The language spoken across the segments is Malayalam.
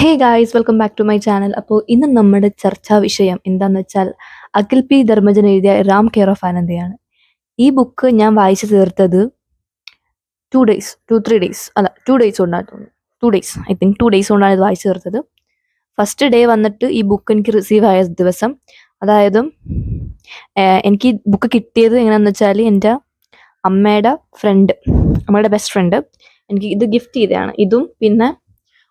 Hey guys, welcome back to my channel. അപ്പോൾ ഇന്ന് നമ്മുടെ ചർച്ചാ വിഷയം എന്താണെന്ന് വെച്ചാൽ അഖിൽ പി ധർമ്മജൻ എഴുതിയ റാം കെയർ ഓഫ് ആനന്ദയാണ്. ഈ ബുക്ക് ഞാൻ വായിച്ചു തീർത്തത് 2 ഡേയ്സ് കൊണ്ടാണ്. 2 ഡേയ്സ്, ഐ തിങ്ക് 2 ഡേയ്സ് കൊണ്ടാണ് ഇത് വായിച്ചു തീർത്തത്. ഫസ്റ്റ് ഡേ വന്നിട്ട് ഈ ബുക്ക് എനിക്ക് റിസീവ് ആയ ദിവസം, അതായത് എനിക്ക് ഈ ബുക്ക് കിട്ടിയത് എങ്ങനെയാണെന്ന് വെച്ചാൽ എൻ്റെ അമ്മയുടെ ബെസ്റ്റ് ഫ്രണ്ട് എനിക്ക് ഇത് ഗിഫ്റ്റ് ചെയ്തതാണ്. ഇതും പിന്നെ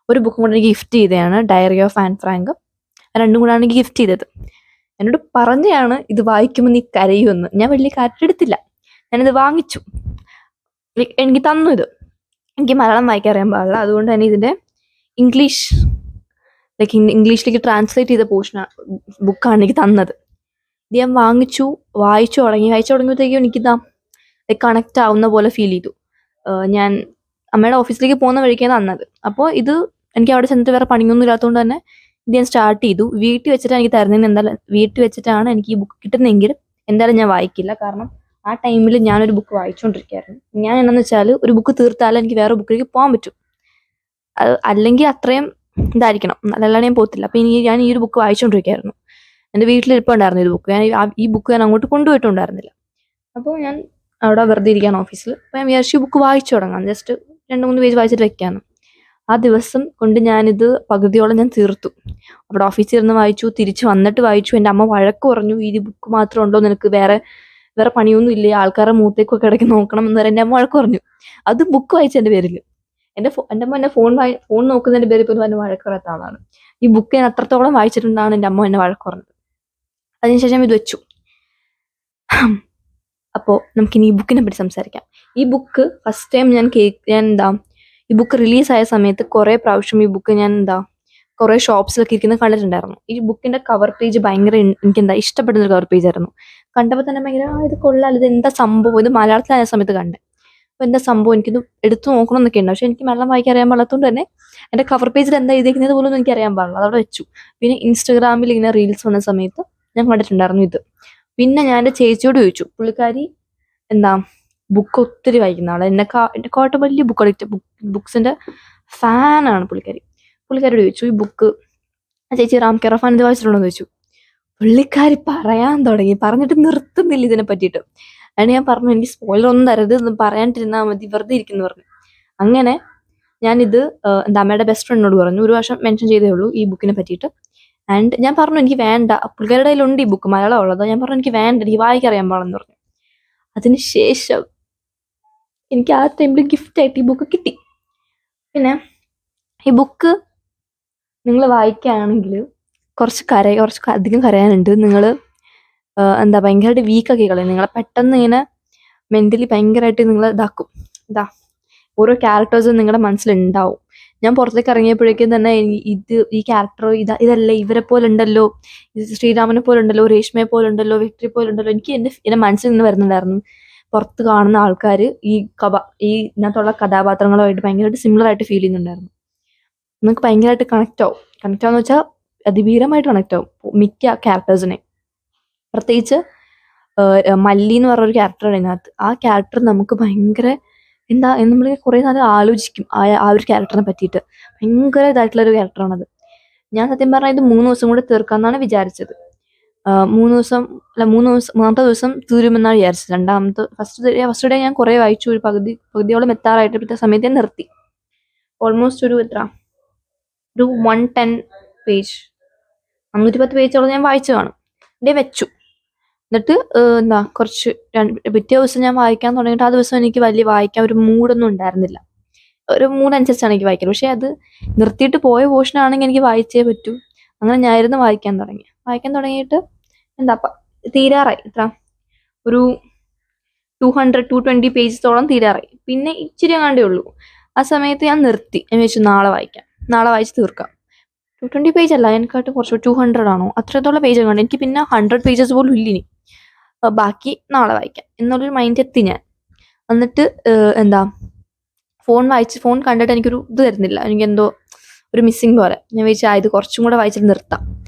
ഒരു ബുക്കും കൂടെ എനിക്ക് ഗിഫ്റ്റ് ചെയ്തതാണ്, ഡയറി ഓഫ് ആൻ ഫ്രാങ്ക്. രണ്ടും കൂടാണ് എനിക്ക് ഗിഫ്റ്റ് ചെയ്തത്. എന്നോട് പറഞ്ഞാണ് ഇത് വായിക്കുമ്പോൾ നീ കരയുമെന്ന്. ഞാൻ വലിയ കാര്യമെടുത്തില്ല, ഞാനിത് വാങ്ങിച്ചു. എനിക്ക് തന്നു ഇത്. എനിക്ക് മലയാളം വായിക്കാൻ അറിയാൻ പാടില്ല, അതുകൊണ്ട് തന്നെ ഇതിൻ്റെ ഇംഗ്ലീഷിലേക്ക് ട്രാൻസ്ലേറ്റ് ചെയ്ത ബുക്കാണ് എനിക്ക് തന്നത്. ഇത് ഞാൻ വായിച്ചു തുടങ്ങിയപ്പോഴത്തേക്കും എനിക്കിതാ കണക്റ്റ് ആവുന്ന പോലെ ഫീൽ ചെയ്തു. ഞാൻ അമ്മയുടെ ഓഫീസിലേക്ക് പോകുന്ന വഴിക്കാണ് തന്നത്. അപ്പോൾ ഇത് എനിക്ക് അവിടെ ചെന്നിട്ട് വേറെ പണിയൊന്നും ഇല്ലാത്തതുകൊണ്ട് തന്നെ ഇത് ഞാൻ സ്റ്റാർട്ട് ചെയ്തു. വീട്ടിൽ വെച്ചിട്ടാണ് എനിക്ക് തരുന്നതെന്ന്. എന്തായാലും വീട്ടിൽ വെച്ചിട്ടാണ് എനിക്ക് ഈ ബുക്ക് കിട്ടുന്നതെങ്കിൽ എന്തായാലും ഞാൻ വായിക്കില്ല. കാരണം ആ ടൈമിൽ ഞാനൊരു ബുക്ക് വായിച്ചുകൊണ്ടിരിക്കുകയായിരുന്നു. ഞാൻ എന്താണെന്ന് വെച്ചാൽ ഒരു ബുക്ക് തീർത്താലേ എനിക്ക് വേറെ ബുക്കിലേക്ക് പോകാൻ പറ്റും. അല്ലെങ്കിൽ അത്രയും ഇതായിരിക്കണം, അല്ലാതെ ഞാൻ പോകത്തില്ല. അപ്പോൾ ഞാൻ ഈ ഒരു ബുക്ക് വായിച്ചുകൊണ്ടിരിക്കുകയായിരുന്നു. എൻ്റെ വീട്ടിലിരിപ്പുണ്ടായിരുന്നു ഈ ബുക്ക്. ഈ ബുക്ക് ഞാൻ അങ്ങോട്ട് കൊണ്ടുപോയിട്ടുണ്ടായിരുന്നില്ല. അപ്പോൾ ഞാൻ അവിടെ വെറുതെ ഇരിക്കുകയാണ് ഓഫീസിൽ. അപ്പോൾ ഞാൻ വിചാരിച്ചു ഈ ബുക്ക് വായിച്ചു തുടങ്ങാം, ജസ്റ്റ് 2-3 പേജ് വായിച്ചിട്ട് വെക്കാമെന്ന്. ആ ദിവസം കൊണ്ട് ഞാനിത് പകുതിയോളം ഞാൻ തീർത്തു. അവിടെ ഓഫീസിൽ ഇരുന്ന് വായിച്ചു, തിരിച്ച് വന്നിട്ട് വായിച്ചു. എൻ്റെ അമ്മ വഴക്ക് പറഞ്ഞു, ഈ ബുക്ക് മാത്രം ഉണ്ടോ നിനക്ക്, വേറെ പണിയൊന്നും ഇല്ലേ, ആൾക്കാരുടെ മൂത്തേക്കൊക്കെ ഇടയ്ക്ക് നോക്കണം എന്ന് പറഞ്ഞ് എൻ്റെ അമ്മ വഴക്ക് പറഞ്ഞു. അത് ബുക്ക് വായിച്ചതിൻ്റെ പേരിൽ. എൻ്റെ അമ്മ എന്നെ ഫോൺ നോക്കുന്നതിൻ്റെ പേരിൽ പോലും എന്നെ വഴക്ക് പറയാത്ത ആളാണ്. ഈ ബുക്ക് ഞാൻ അത്രത്തോളം വായിച്ചിട്ടുണ്ടാണ് എൻ്റെ അമ്മ എന്നെ വഴക്ക് പറഞ്ഞത്. അതിനുശേഷം ഇത് വെച്ചു. അപ്പോൾ നമുക്കിനി ഈ ബുക്കിനെ പറ്റി സംസാരിക്കാം. ഈ ബുക്ക് ഫസ്റ്റ് ടൈം ഈ ബുക്ക് റിലീസായ സമയത്ത് കുറേ പ്രാവശ്യം ഈ ബുക്ക് ഞാൻ കുറേ ഷോപ്സിലൊക്കെ ഇരിക്കുന്നത് കണ്ടിട്ടുണ്ടായിരുന്നു. ഈ ബുക്കിന്റെ കവർ പേജ് ഭയങ്കര എനിക്ക് ഇഷ്ടപ്പെടുന്നൊരു കവർ പേജ് ആയിരുന്നു. കണ്ടപ്പോൾ തന്നെ ഭയങ്കര ഇത് കൊള്ളാം, ഇത് എന്താ സംഭവം, ഇത് മലയാളത്തിലായ സമയത്ത് കണ്ടേ. അപ്പോൾ എന്താ സംഭവം, എനിക്കിത് എടുത്തു നോക്കണം എന്നൊക്കെ ഉണ്ട്. പക്ഷെ എനിക്ക് മലയാളം വായിക്കാൻ അറിയാൻ പാടാത്തതുകൊണ്ട് തന്നെ എൻ്റെ കവർ പേജിൽ എന്താ എഴുതിയിരിക്കുന്നത് പോലും എനിക്ക് അറിയാൻ പാടില്ല, അതവിടെ വെച്ചു. പിന്നെ ഇൻസ്റ്റഗ്രാമിൽ ഇങ്ങനെ റീൽസ് വന്ന സമയത്ത് ഞാൻ കണ്ടിട്ടുണ്ടായിരുന്നു ഇത്. പിന്നെ ഞാൻ എൻ്റെ ചേച്ചിയോട് ചോദിച്ചു. പുള്ളിക്കാരി ബുക്ക് ഒത്തിരി വായിക്കുന്ന ആളാണ്. എന്നെക്കാട്ടും വലിയ ബുക്സിന്റെ ഫാനാണ് പുള്ളിക്കാരിയോട് ചോദിച്ചു, ഈ ബുക്ക് ചേച്ചി റാം കെയർ ഓഫ് ആനന്ദ വായിച്ചിട്ടുണ്ടോ എന്ന് ചോദിച്ചു. പുള്ളിക്കാരി പറയാൻ തുടങ്ങി, പറഞ്ഞിട്ട് നിർത്തുന്നില്ല ഇതിനെ പറ്റിയിട്ട്. അതിന് ഞാൻ പറഞ്ഞു, എനിക്ക് സ്പോയിലർ ഒന്നും തരരുത്, പറയാണ്ടിരുന്നാൽ മതി, വെറുതെ ഇരിക്കുന്നു പറഞ്ഞു. അങ്ങനെ ഞാനിത് അമ്മയുടെ ബെസ്റ്റ് ഫ്രണ്ടിനോട് പറഞ്ഞു. ഒരു വർഷം മെൻഷൻ ചെയ്തേ ഉള്ളൂ ഈ ബുക്കിനെ പറ്റിയിട്ട്. ആൻഡ് ഞാൻ പറഞ്ഞു എനിക്ക് വേണ്ട, പുള്ളിക്കാരുടെ കയ്യിലുണ്ട് ഈ ബുക്ക്, മലയാളം ഉള്ളത്. ഞാൻ പറഞ്ഞു എനിക്ക് വേണ്ട, എനിക്ക് വായിക്കാൻ അറിയാൻ പാടെന്ന് പറഞ്ഞു. അതിനുശേഷം എനിക്ക് ആ ടൈമിൽ ഗിഫ്റ്റായിട്ട് ഈ ബുക്ക് കിട്ടി. പിന്നെ ഈ ബുക്ക് നിങ്ങൾ വായിക്കുകയാണെങ്കിൽ കുറച്ച് അധികം കരയാനുണ്ട്. നിങ്ങൾ ഭയങ്കരമായിട്ട് വീക്കാക്കി കളയും. നിങ്ങളെ പെട്ടെന്ന് ഇങ്ങനെ മെന്റലി ഭയങ്കരമായിട്ട് നിങ്ങൾ ഓരോ ക്യാരക്ടേഴ്സും നിങ്ങളുടെ മനസ്സിലുണ്ടാവും. ഞാൻ പുറത്തേക്ക് ഇറങ്ങിയപ്പോഴേക്കും തന്നെ ഈ ക്യാരക്ടർ ഇതല്ല, ഇവരെ പോലെ ഉണ്ടല്ലോ, ശ്രീരാമനെ പോലെ ഉണ്ടല്ലോ, രേഷ്മയെ പോലെ ഉണ്ടല്ലോ, വിക്ടറി പോലെ ഉണ്ടല്ലോ, എനിക്ക് എൻ്റെ മനസ്സിൽ നിന്ന് വരുന്നുണ്ടായിരുന്നു. പുറത്ത് കാണുന്ന ആൾക്കാർ ഇതിനകത്തുള്ള കഥാപാത്രങ്ങളുമായിട്ട് ഭയങ്കരമായിട്ട് സിമിലർ ആയിട്ട് ഫീൽ ചെയ്യുന്നുണ്ടായിരുന്നു. നമുക്ക് ഭയങ്കരമായിട്ട് കണക്റ്റ് ആവുമെന്ന് വെച്ചാൽ അതിഭീകരമായിട്ട് കണക്റ്റ് ആവും മിക്ക ക്യാരക്ടേഴ്സിനെ. പ്രത്യേകിച്ച് മല്ലി എന്ന് പറഞ്ഞൊരു ക്യാരക്ടറാണ് ഇതിനകത്ത്. ആ ക്യാരക്ടർ നമുക്ക് ഭയങ്കര നമ്മൾ കുറേ നാൾ ആലോചിക്കും ആ ഒരു ക്യാരക്ടറിനെ പറ്റിയിട്ട്. ഭയങ്കര ഇതായിട്ടുള്ളൊരു ക്യാരക്ടറാണത്. ഞാൻ സത്യം പറഞ്ഞാൽ ഇത് 3 ദിവസം കൂടെ തീർക്കാമെന്നാണ് വിചാരിച്ചത്. 3 ദിവസം തീരുമെന്നാണ് വിചാരിച്ചത്. ഫസ്റ്റ് ഡേ ഞാൻ കുറേ വായിച്ചു. ഒരു പകുതിയോളം എത്താറായിട്ട് പിറ്റേ സമയത്ത് ഞാൻ നിർത്തി. ഓൾമോസ്റ്റ് ഒരു 110 പേജ് 110 പേജോളം ഞാൻ വായിച്ചു കാണും. ഡേ വെച്ചു. എന്നിട്ട് കുറച്ച് പിറ്റേ ദിവസം ഞാൻ വായിക്കാൻ തുടങ്ങിയിട്ട് ആ ദിവസം എനിക്ക് വലിയ വായിക്കാൻ ഒരു മൂഡൊന്നും ഉണ്ടായിരുന്നില്ല. ഒരു മൂഡനുസരിച്ചാണ് എനിക്ക് വായിക്കുന്നത്. പക്ഷെ അത് നിർത്തിയിട്ട് പോയ പോർഷൻ ആണെങ്കിൽ എനിക്ക് വായിച്ചേ പറ്റൂ. അങ്ങനെ ഞാനിരുന്ന് വായിക്കാൻ തുടങ്ങിയിട്ട് തീരാറായി. ഒരു 220 പേജസോളം തീരാറായി. പിന്നെ ഇച്ചിരി അങ്ങാണ്ടേ ഉള്ളൂ. ആ സമയത്ത് ഞാൻ നിർത്തി. ഞാൻ വെച്ചു നാളെ വായിച്ച് തീർക്കാം. 220 പേജ് അല്ല, എനിക്കായിട്ട് കുറച്ച് 200 ആണോ അത്രത്തോളം പേജ് കണ്ടു. എനിക്ക് പിന്നെ 100 പേജസ് പോലും ഇല്ലിനി. ബാക്കി നാളെ വായിക്കാം എന്നുള്ളൊരു മൈൻഡ് എത്തി ഞാൻ. എന്നിട്ട് ഫോൺ കണ്ടിട്ട് എനിക്കൊരു ഇത് തരുന്നില്ല, എനിക്കെന്തോ ഒരു മിസ്സിങ് പോലെ. ഞാൻ വിചാരിച്ചു ഇത് കുറച്ചും കൂടെ വായിച്ചിട്ട് നിർത്താം.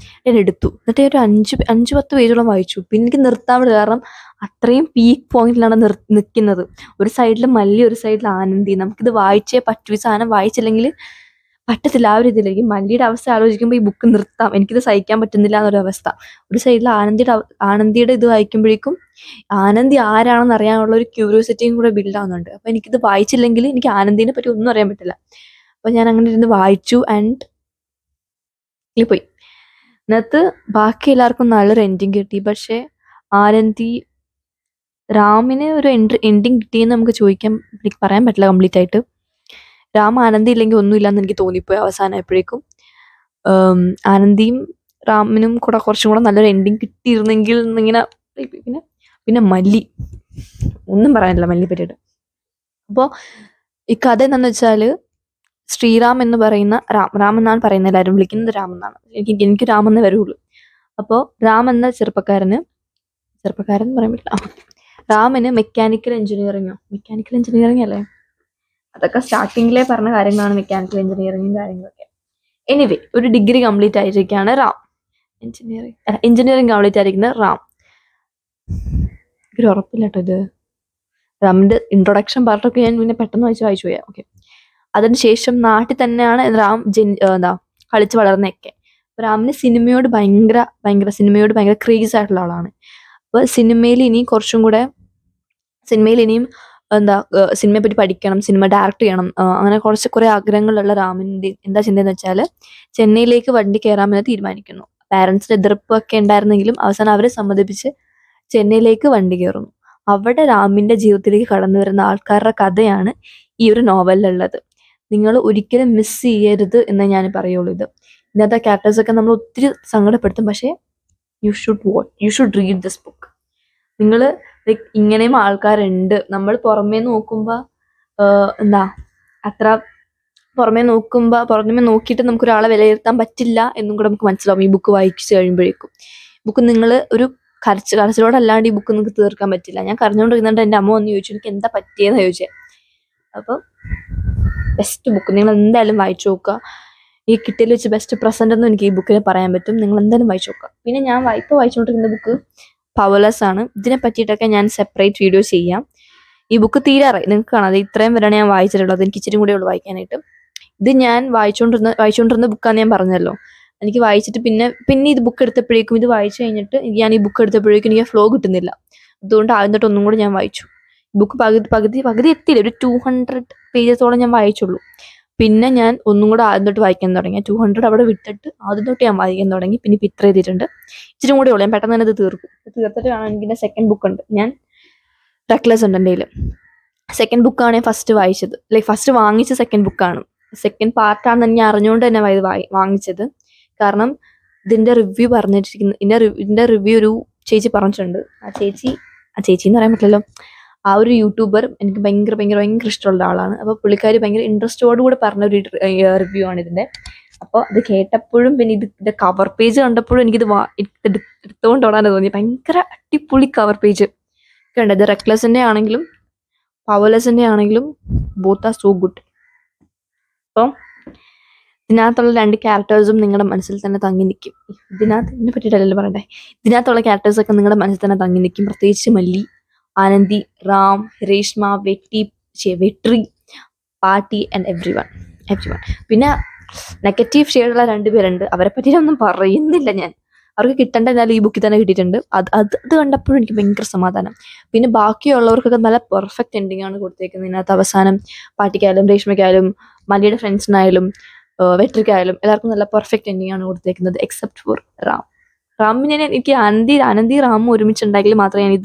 ഞാൻ എടുത്തു. എന്നിട്ട് ഒരു 5-10 പേജോളം വായിച്ചു. പിന്നെ എനിക്ക് നിർത്താൻ പറ്റില്ല, കാരണം അത്രയും പീക്ക് പോയിന്റിലാണ് നിൽക്കുന്നത്. ഒരു സൈഡിൽ മല്ലി, ഒരു സൈഡിൽ ആനന്ദി. നമുക്കിത് വായിച്ചേ പറ്റൂ. ഈ സാധനം വായിച്ചില്ലെങ്കിൽ പറ്റത്തില്ല ആ ഒരു ഇതിലേക്ക്. മല്ലിയുടെ അവസ്ഥ ആലോചിക്കുമ്പോൾ ഈ ബുക്ക് നിർത്താം, എനിക്കിത് സഹിക്കാൻ പറ്റുന്നില്ല എന്നൊരു അവസ്ഥ. ഒരു സൈഡിൽ ആനന്ദിയുടെ ഇത് വായിക്കുമ്പോഴേക്കും ആനന്ദി ആരാണെന്ന് അറിയാനുള്ള ഒരു ക്യൂരിയോസിറ്റിയും കൂടെ ബിൽഡ് ആവുന്നുണ്ട്. അപ്പൊ എനിക്കിത് വായിച്ചില്ലെങ്കിൽ എനിക്ക് ആനന്ദിനെ പറ്റി ഒന്നും അറിയാൻ പറ്റില്ല. അപ്പൊ ഞാൻ അങ്ങനെ ഇരുന്ന് വായിച്ചു ആൻഡ് പോയി. അതിനകത്ത് ബാക്കി എല്ലാവർക്കും നല്ലൊരു എൻഡിങ് കിട്ടി. പക്ഷെ ആനന്ദി രാമിന് ഒരു എൻഡിങ് കിട്ടിയെന്ന് നമുക്ക് എനിക്ക് പറയാൻ പറ്റില്ല കംപ്ലീറ്റ് ആയിട്ട്. രാം ആനന്ദി ഇല്ലെങ്കിൽ ഒന്നുമില്ലെന്ന് എനിക്ക് തോന്നിപ്പോയി അവസാനമായപ്പോഴേക്കും. ആനന്ദിയും രാമിനും കൂടെ കുറച്ചും കൂടെ നല്ലൊരു എൻഡിങ് കിട്ടിയിരുന്നെങ്കിൽ എന്നിങ്ങനെ. പിന്നെ പിന്നെ മല്ലി, ഒന്നും പറയാനില്ല മല്ലിയെ പറ്റിയിട്ട്. അപ്പോൾ ഈ കഥ എന്താണെന്ന് വെച്ചാൽ, ശ്രീറാം എന്ന് പറയുന്ന രാം എന്നാണ് പറയുന്നത്, എല്ലാവരും വിളിക്കുന്നത് രാം എന്നാണ്. എനിക്ക് രാം എന്നേ വരുള്ളൂ. അപ്പോൾ രാം എന്ന ചെറുപ്പക്കാരൻ പറയാൻ പറ്റില്ല, രാമിന് മെക്കാനിക്കൽ എഞ്ചിനീയറിംഗ് അല്ലേ, അതൊക്കെ സ്റ്റാർട്ടിങ്ങിലേ പറഞ്ഞ കാര്യങ്ങളാണ്, മെക്കാനിക്കൽ എഞ്ചിനീയറിംഗും കാര്യങ്ങളൊക്കെ. എനിവേ ഒരു ഡിഗ്രി കംപ്ലീറ്റ് ആയിരിക്കുകയാണ് രാം. എഞ്ചിനീയറിംഗ് കംപ്ലീറ്റ് ആയിരിക്കുന്ന രാം. ഒരു ഉറപ്പില്ല കേട്ടോ ഇത്. രാമിന്റെ ഇൻട്രൊഡക്ഷൻ പാർട്ടൊക്കെ ഞാൻ പിന്നെ പെട്ടെന്ന് വായിച്ചു പോയാ. ഓക്കെ, അതിനുശേഷം നാട്ടിൽ തന്നെയാണ് രാം കളിച്ച് വളർന്നൊക്കെ. രാമിന് സിനിമയോട് ഭയങ്കര ക്രേസ് ആയിട്ടുള്ള ആളാണ്. അപ്പോൾ സിനിമയിൽ ഇനിയും സിനിമയെ പറ്റി പഠിക്കണം, സിനിമ ഡയറക്റ്റ് ചെയ്യണം, അങ്ങനെ കുറെ ആഗ്രഹങ്ങളുള്ള രാമിന്റെ എന്താ ചിന്തയെന്ന് വെച്ചാൽ ചെന്നൈയിലേക്ക് വണ്ടി കയറാമെന്ന് തീരുമാനിക്കുന്നു. പാരന്റ്സിന്റെ എതിർപ്പൊക്കെ ഉണ്ടായിരുന്നെങ്കിലും അവസാനം അവരെ സമ്മതിപ്പിച്ച് ചെന്നൈയിലേക്ക് വണ്ടി കയറുന്നു. അവിടെ രാമിന്റെ ജീവിതത്തിലേക്ക് കടന്നു വരുന്ന ആൾക്കാരുടെ കഥയാണ് ഈ ഒരു നോവലിലുള്ളത്. നിങ്ങൾ ഒരിക്കലും മിസ് ചെയ്യരുത് എന്ന് ഞാൻ പറയുള്ളൂ. ഇന്നത്തെ ക്യാരക്ടേഴ്സൊക്കെ നമ്മൾ ഒത്തിരി സങ്കടപ്പെടുത്തും, പക്ഷേ you should read this book. നിങ്ങൾ ഇങ്ങനെയും ആൾക്കാരുണ്ട്. നമ്മൾ പുറമേ നോക്കുമ്പോൾ പുറമേ നോക്കിയിട്ട് നമുക്ക് ഒരാളെ വിലയിരുത്താൻ പറ്റില്ല എന്നും കൂടെ നമുക്ക് മനസ്സിലാവും ഈ ബുക്ക് വായിച്ചു കഴിയുമ്പോഴേക്കും. ബുക്ക് നിങ്ങൾ ഒരു കരച്ചിലോടല്ലാണ്ട് ഈ ബുക്ക് നിങ്ങൾക്ക് തീർക്കാൻ പറ്റില്ല. ഞാൻ കരഞ്ഞുകൊണ്ടിരുന്നുണ്ട്, എൻ്റെ അമ്മ വന്ന് ചോദിച്ചു എനിക്ക് എന്താ പറ്റിയെന്ന് ചോദിച്ചത്. അപ്പം ബെസ്റ്റ് ബുക്ക്, നിങ്ങൾ എന്തായാലും വായിച്ചു നോക്കുക. ഈ കിട്ടിയതിൽ വെച്ച് ബെസ്റ്റ് പ്രസന്റ് എന്നും എനിക്ക് ഈ ബുക്കിനെ പറയാൻ പറ്റും. നിങ്ങൾ എന്തായാലും വായിച്ചു നോക്കുക. പിന്നെ ഞാൻ ഇപ്പോൾ വായിച്ചുകൊണ്ടിരിക്കുന്ന ബുക്ക് പവർലെസ് ആണ്. ഇതിനെ പറ്റിയിട്ടൊക്കെ ഞാൻ സെപ്പറേറ്റ് വീഡിയോ ചെയ്യാം. ഈ ബുക്ക് തീരാറായി, നിങ്ങൾക്ക് കാണാം. അത് ഇത്രയും വരെയാണ് ഞാൻ വായിച്ചിട്ടുള്ളത്. എനിക്ക് ഇച്ചിരി കൂടെ ഉള്ളൂ വായിക്കാനായിട്ട്. ഇത് ഞാൻ വായിച്ചുകൊണ്ടിരുന്ന ബുക്കാന്ന് ഞാൻ പറഞ്ഞല്ലോ. എനിക്ക് വായിച്ചിട്ട് പിന്നെ ഇത് ബുക്ക് എടുത്തപ്പോഴേക്കും, ഇത് വായിച്ചു കഴിഞ്ഞിട്ട് ഞാൻ ഈ ബുക്ക് എടുത്തപ്പോഴേക്കും എനിക്ക് ഫ്ലോ കിട്ടുന്നില്ല. അതുകൊണ്ട് ആദ്യം തൊട്ട് ഒന്നും കൂടെ ഞാൻ വായിച്ചു. ബുക്ക് പകുതി എത്തിയില്ല, ഒരു 200 പേജസോളം ഞാൻ വായിച്ചുള്ളൂ. പിന്നെ ഞാൻ ഒന്നും കൂടെ ആദ്യം തൊട്ട് വായിക്കാൻ തുടങ്ങി. 200 അവിടെ വിട്ടിട്ട് ആദ്യം തൊട്ട് ഞാൻ വായിക്കാൻ തുടങ്ങി. പിന്നെ ഇപ്പം ഇത്ര എഴുതിയിട്ടുണ്ട്, ഇച്ചിരി കൂടെ ഉള്ളൂ. ഞാൻ പെട്ടെന്ന് തന്നെ ഇത് തീർത്തിട്ട് കാണാൻ. എനിക്ക് സെക്കൻഡ് ബുക്ക് ഉണ്ട്, ഞാൻ റെക്ലെസ് ഉണ്ട് എൻ്റെ കയ്യിൽ. സെക്കൻഡ് ബുക്കാണ് ഞാൻ ഫസ്റ്റ് വാങ്ങിച്ച സെക്കൻഡ് ബുക്കാണ്. സെക്കൻഡ് പാർട്ടാണെന്ന് ഞാൻ അറിഞ്ഞുകൊണ്ട് തന്നെ വാങ്ങിച്ചത്. കാരണം ഇതിന്റെ റിവ്യൂ ഇതിന്റെ റിവ്യൂ ഒരു ചേച്ചി പറഞ്ഞിട്ടുണ്ട്. ആ ചേച്ചി എന്ന് പറയാൻ പറ്റില്ലല്ലോ. ആ ഒരു യൂട്യൂബർ എനിക്ക് ഭയങ്കര ഇഷ്ടമുള്ള ആളാണ്. അപ്പോൾ പുള്ളിക്കാരി ഭയങ്കര ഇൻട്രസ്റ്റോടുകൂടി പറഞ്ഞ ഒരു റിവ്യൂ ആണ് ഇതിന്റെ. അപ്പോൾ അത് കേട്ടപ്പോഴും പിന്നെ ഇതിന്റെ കവർ പേജ് കണ്ടപ്പോഴും എനിക്കിത് എടുത്തുകൊണ്ട് ഓടാനാണ് തോന്നി. ഭയങ്കര അടിപൊളി കവർ പേജ് ഒക്കെ ഉണ്ട്. ഇത് റെക്ലെസിന്റെ ആണെങ്കിലും പവർലെസിന്റെ ആണെങ്കിലും ബോത്ത് ആർ സോ ഗുഡ്. അപ്പം ഇതിനകത്തുള്ള 2 ക്യാരക്ടേഴ്സും നിങ്ങളുടെ മനസ്സിൽ തന്നെ തങ്ങി നിൽക്കും. ഇതിനെ പറ്റിയിട്ടല്ലല്ലോ പറയണ്ടേ. ഇതിനകത്തുള്ള ക്യാരക്ടേഴ്സൊക്കെ നിങ്ങളുടെ മനസ്സിൽ തന്നെ തങ്ങി നിൽക്കും. പ്രത്യേകിച്ച് മല്ലി, Anandi, Ram, Reshma, Vetri, Paati and everyone. പിന്നെ നെഗറ്റീവ് ഷെയ്ഡുള്ള 2 പേരുണ്ട്. അവരെ പറ്റിയിട്ടൊന്നും പറയുന്നില്ല ഞാൻ. അവർക്ക് കിട്ടേണ്ട എന്നാലും ഈ ബുക്കിൽ തന്നെ കിട്ടിയിട്ടുണ്ട്. അത് കണ്ടപ്പോഴും എനിക്ക് ഭയങ്കര സമാധാനം. പിന്നെ ബാക്കിയുള്ളവർക്കൊക്കെ നല്ല പെർഫെക്റ്റ് എൻഡിങ് ആണ് കൊടുത്തേക്കുന്നത് ഇതിനകത്ത്. അവസാനം പാട്ടിക്കായാലും രേഷ്മയ്ക്കായാലും മല്ലിയുടെ ഫ്രണ്ട്സിനായാലും വെട്രിക്കായാലും എല്ലാവർക്കും നല്ല പെർഫെക്റ്റ് എൻഡിങ് ആണ് കൊടുത്തേക്കുന്നത്, എക്സെപ്റ്റ് ഫോർ റാമിനെ എനിക്ക് ആനന്ദി റാമും ഒരുമിച്ചുണ്ടെങ്കിൽ മാത്രമേ ഞാൻ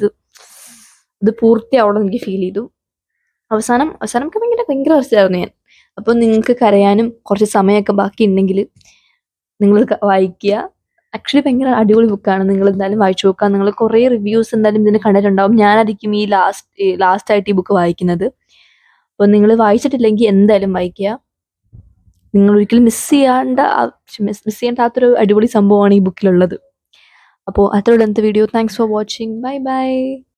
ഇത് പൂർത്തിയാവണം എനിക്ക് ഫീൽ ചെയ്തു. അവസാനമൊക്കെ ഭയങ്കര രസമായിരുന്നു ഞാൻ. അപ്പോൾ നിങ്ങൾക്ക് കരയാനും കുറച്ച് സമയമൊക്കെ ബാക്കി ഉണ്ടെങ്കിൽ നിങ്ങൾ വായിക്കുക. ആക്ച്വലി ഭയങ്കര അടിപൊളി ബുക്കാണ്. നിങ്ങൾ എന്തായാലും വായിച്ചു നോക്കുക. നിങ്ങൾ കുറേ റിവ്യൂസ് എന്തായാലും ഇതിന് കണ്ടിട്ടുണ്ടാവും. ഞാനായിരിക്കും ഈ ലാസ്റ്റ് ആയിട്ട് ഈ ബുക്ക് വായിക്കുന്നത്. അപ്പോൾ നിങ്ങൾ വായിച്ചിട്ടില്ലെങ്കിൽ എന്തായാലും വായിക്കുക. നിങ്ങൾ ഒരിക്കലും മിസ് ചെയ്യേണ്ടാത്തൊരു അടിപൊളി സംഭവമാണ് ഈ ബുക്കിലുള്ളത്. അപ്പോൾ അത്രയുള്ള ഇന്നത്തെ video. Thanks for watching. By.